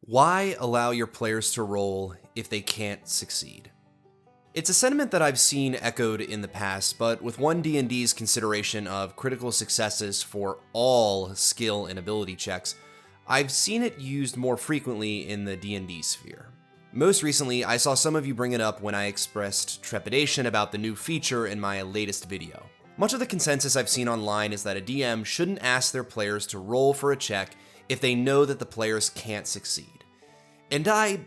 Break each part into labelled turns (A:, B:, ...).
A: Why allow your players to roll if they can't succeed? It's a sentiment that I've seen echoed in the past, but with one D&D's consideration of critical successes for all skill and ability checks, I've seen it used more frequently in the D&D sphere. Most recently, I saw some of you bring it up when I expressed trepidation about the new feature in my latest video. Much of the consensus I've seen online is that a DM shouldn't ask their players to roll for a check if they know that the players can't succeed. And I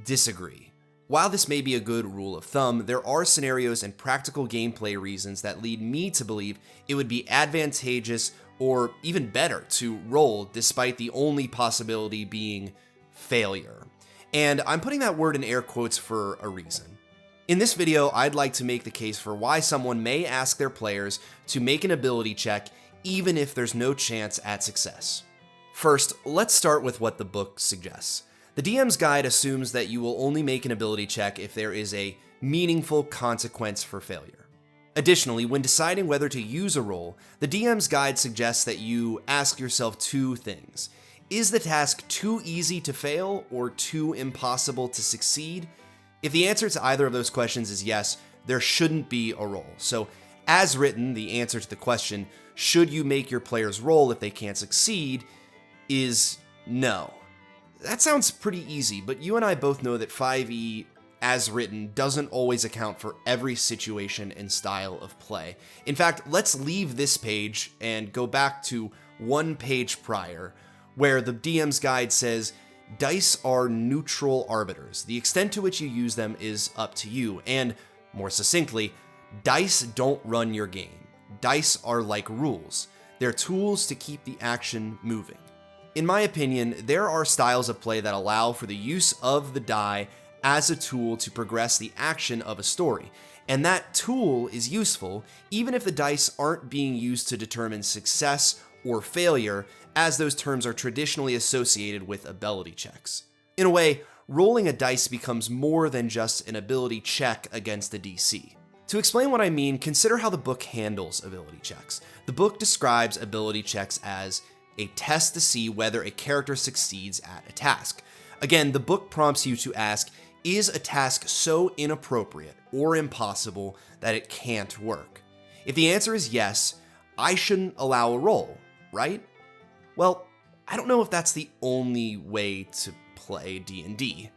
A: disagree. While this may be a good rule of thumb, there are scenarios and practical gameplay reasons that lead me to believe it would be advantageous or even better to roll despite the only possibility being failure. And I'm putting that word in air quotes for a reason. In this video, I'd like to make the case for why someone may ask their players to make an ability check even if there's no chance at success. First, let's start with what the book suggests. The DM's guide assumes that you will only make an ability check if there is a meaningful consequence for failure. Additionally, when deciding whether to use a roll, the DM's guide suggests that you ask yourself two things. Is the task too easy to fail or too impossible to succeed? If the answer to either of those questions is yes, there shouldn't be a roll. So, as written, the answer to the question, should you make your players roll if they can't succeed, is no. That sounds pretty easy, but you and I both know that 5e, as written, doesn't always account for every situation and style of play. In fact, let's leave this page and go back to one page prior, where the DM's guide says, dice are neutral arbiters. The extent to which you use them is up to you, and, more succinctly, dice don't run your game. Dice are like rules. They're tools to keep the action moving. In my opinion, there are styles of play that allow for the use of the die as a tool to progress the action of a story, and that tool is useful even if the dice aren't being used to determine success or failure, as those terms are traditionally associated with ability checks. In a way, rolling a dice becomes more than just an ability check against a DC. To explain what I mean, consider how the book handles ability checks. The book describes ability checks as a test to see whether a character succeeds at a task. Again, the book prompts you to ask, is a task so inappropriate or impossible that it can't work? If the answer is yes, I shouldn't allow a roll, right? Well, I don't know if that's the only way to play D&D.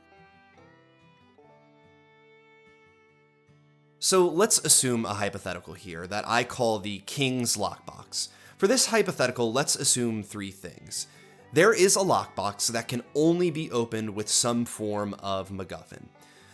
A: So let's assume a hypothetical here that I call the King's Lockbox. For this hypothetical, let's assume three things. There is a lockbox that can only be opened with some form of MacGuffin.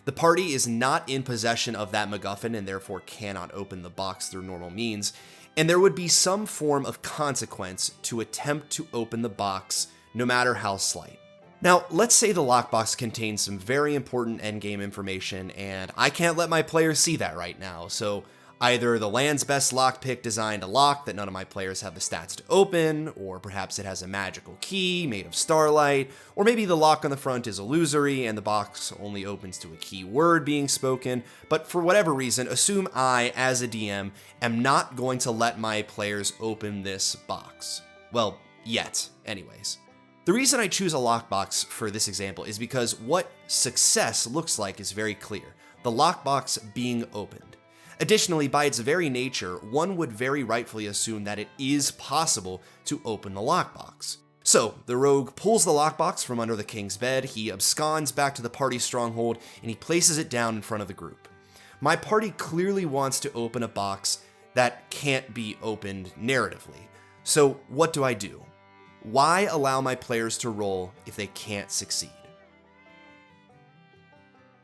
A: The party is not in possession of that MacGuffin and therefore cannot open the box through normal means, and there would be some form of consequence to attempt to open the box, no matter how slight. Now, let's say the lockbox contains some very important endgame information, and I can't let my players see that right now, so either the land's best lockpick designed a lock that none of my players have the stats to open, or perhaps it has a magical key made of starlight, or maybe the lock on the front is illusory and the box only opens to a key word being spoken, but for whatever reason, assume I, as a DM, am not going to let my players open this box. Well, yet, anyways. The reason I choose a lockbox for this example is because what success looks like is very clear, the lockbox being opened. Additionally, by its very nature, one would very rightfully assume that it is possible to open the lockbox. So, the rogue pulls the lockbox from under the king's bed, he absconds back to the party's stronghold, and he places it down in front of the group. My party clearly wants to open a box that can't be opened narratively. So, what do I do? Why allow my players to roll if they can't succeed?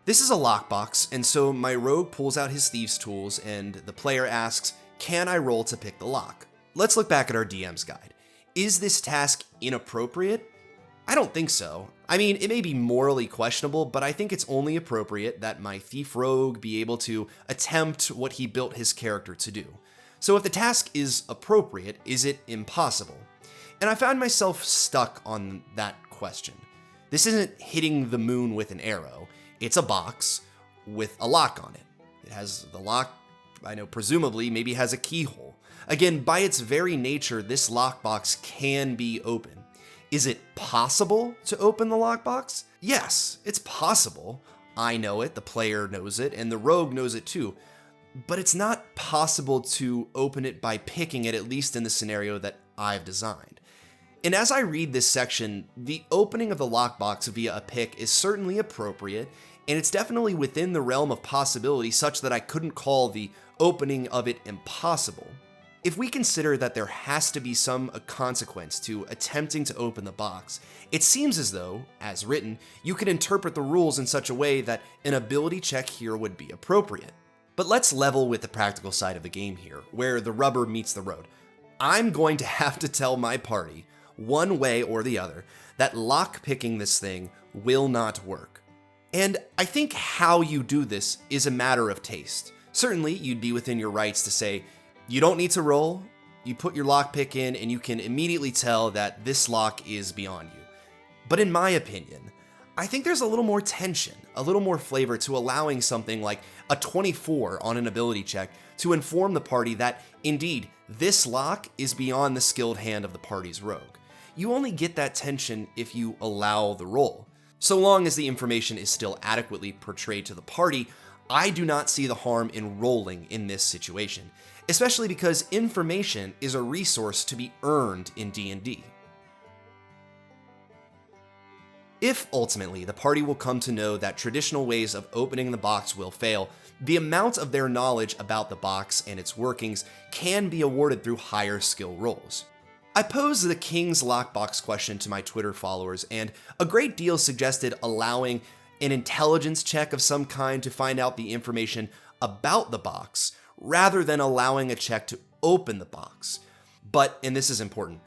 A: This is a lockbox, and so my rogue pulls out his thieves' tools, and the player asks, can I roll to pick the lock? Let's look back at our DM's guide. Is this task inappropriate? I don't think so. I mean, it may be morally questionable, but I think it's only appropriate that my thief rogue be able to attempt what he built his character to do. So if the task is appropriate, is it impossible? And I found myself stuck on that question. This isn't hitting the moon with an arrow. It's a box with a lock on it. It has the lock, I know, presumably maybe has a keyhole. Again, by its very nature, this lockbox can be open. Is it possible to open the lockbox? Yes, it's possible. I know it, the player knows it, and the rogue knows it too. But it's not possible to open it by picking it, at least in the scenario that I've designed. And as I read this section, the opening of the lockbox via a pick is certainly appropriate, and it's definitely within the realm of possibility such that I couldn't call the opening of it impossible. If we consider that there has to be some consequence to attempting to open the box, it seems as though, as written, you could interpret the rules in such a way that an ability check here would be appropriate. But let's level with the practical side of the game here, where the rubber meets the road. I'm going to have to tell my party, one way or the other, that lock-picking this thing will not work. And I think how you do this is a matter of taste. Certainly, you'd be within your rights to say, you don't need to roll, you put your lockpick in, and you can immediately tell that this lock is beyond you. But in my opinion, I think there's a little more tension, a little more flavor to allowing something like a 24 on an ability check to inform the party that, indeed, this lock is beyond the skilled hand of the party's rogue. You only get that tension if you allow the roll. So long as the information is still adequately portrayed to the party, I do not see the harm in rolling in this situation, especially because information is a resource to be earned in D&D. If ultimately the party will come to know that traditional ways of opening the box will fail, the amount of their knowledge about the box and its workings can be awarded through higher skill rolls. I posed the King's Lockbox question to my Twitter followers, and a great deal suggested allowing an intelligence check of some kind to find out the information about the box, rather than allowing a check to open the box. But, and this is important,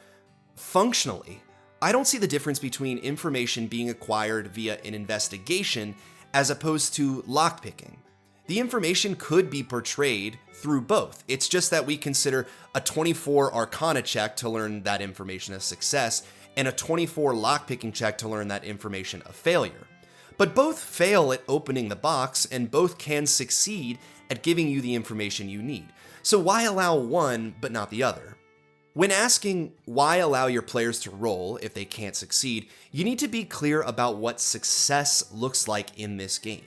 A: functionally, I don't see the difference between information being acquired via an investigation as opposed to lockpicking. The information could be portrayed through both. It's just that we consider a 24 Arcana check to learn that information a success, and a 24 lockpicking check to learn that information a failure. But both fail at opening the box, and both can succeed at giving you the information you need. So why allow one but not the other? When asking why allow your players to roll if they can't succeed, you need to be clear about what success looks like in this game.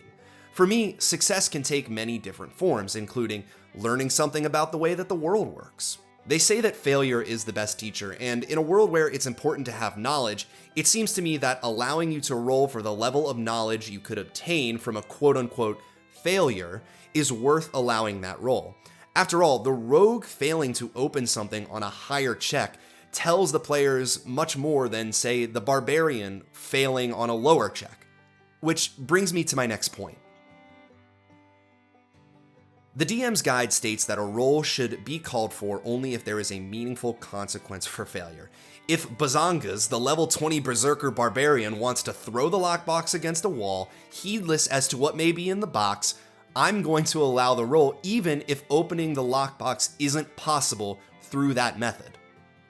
A: For me, success can take many different forms, including learning something about the way that the world works. They say that failure is the best teacher, and in a world where it's important to have knowledge, it seems to me that allowing you to roll for the level of knowledge you could obtain from a quote-unquote failure is worth allowing that roll. After all, the rogue failing to open something on a higher check tells the players much more than, say, the barbarian failing on a lower check. Which brings me to my next point. The DM's guide states that a roll should be called for only if there is a meaningful consequence for failure. If Bazangas, the level 20 Berserker Barbarian, wants to throw the lockbox against a wall, heedless as to what may be in the box, I'm going to allow the roll even if opening the lockbox isn't possible through that method.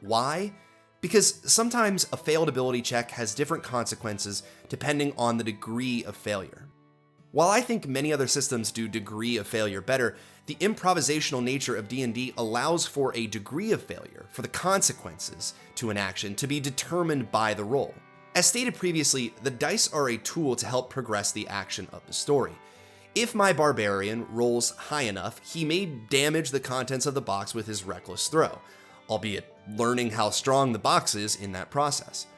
A: Why? Because sometimes a failed ability check has different consequences depending on the degree of failure. While I think many other systems do degree of failure better, the improvisational nature of D&D allows for a degree of failure, for the consequences to an action to be determined by the roll. As stated previously, the dice are a tool to help progress the action of the story. If my barbarian rolls high enough, he may damage the contents of the box with his reckless throw, albeit learning how strong the box is in that process.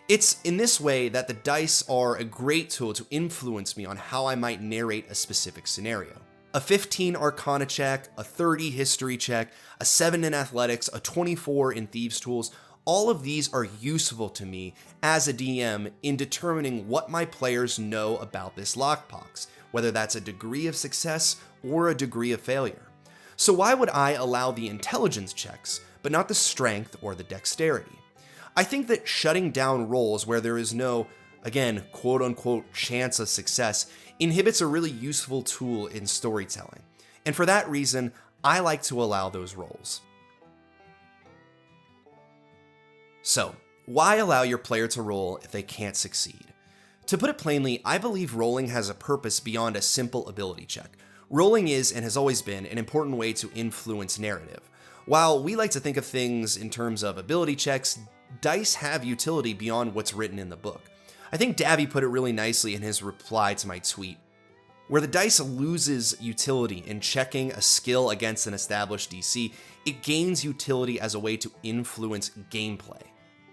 A: It's in this way that the dice are a great tool to influence me on how I might narrate a specific scenario. A 15 Arcana check, a 30 History check, a 7 in Athletics, a 24 in Thieves' Tools, all of these are useful to me as a DM in determining what my players know about this lockbox, whether that's a degree of success or a degree of failure. So why would I allow the intelligence checks, but not the strength or the dexterity? I think that shutting down rolls where there is no, again, quote-unquote chance of success inhibits a really useful tool in storytelling. And for that reason, I like to allow those rolls. So, why allow your player to roll if they can't succeed? To put it plainly, I believe rolling has a purpose beyond a simple ability check. Rolling is, and has always been, an important way to influence narrative. While we like to think of things in terms of ability checks, dice have utility beyond what's written in the book. I think Davy put it really nicely in his reply to my tweet. Where the dice loses utility in checking a skill against an established DC, it gains utility as a way to influence gameplay.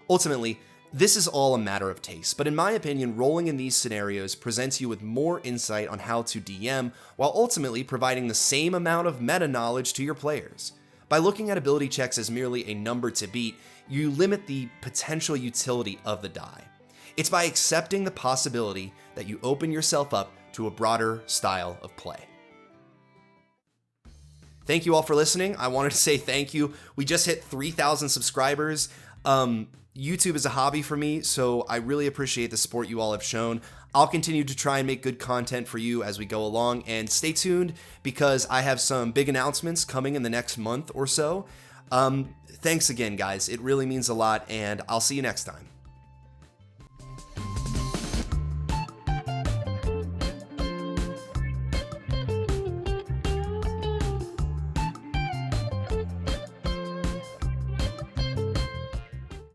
A: Ultimately, this is all a matter of taste, but in my opinion, rolling in these scenarios presents you with more insight on how to DM, while ultimately providing the same amount of meta knowledge to your players. By looking at ability checks as merely a number to beat, you limit the potential utility of the die. It's by accepting the possibility that you open yourself up to a broader style of play. Thank you all for listening. I wanted to say thank you. We just hit 3,000 subscribers. YouTube is a hobby for me, so I really appreciate the support you all have shown. I'll continue to try and make good content for you as we go along, and stay tuned because I have some big announcements coming in the next month or so. Thanks again, guys. It really means a lot, and I'll see you next time.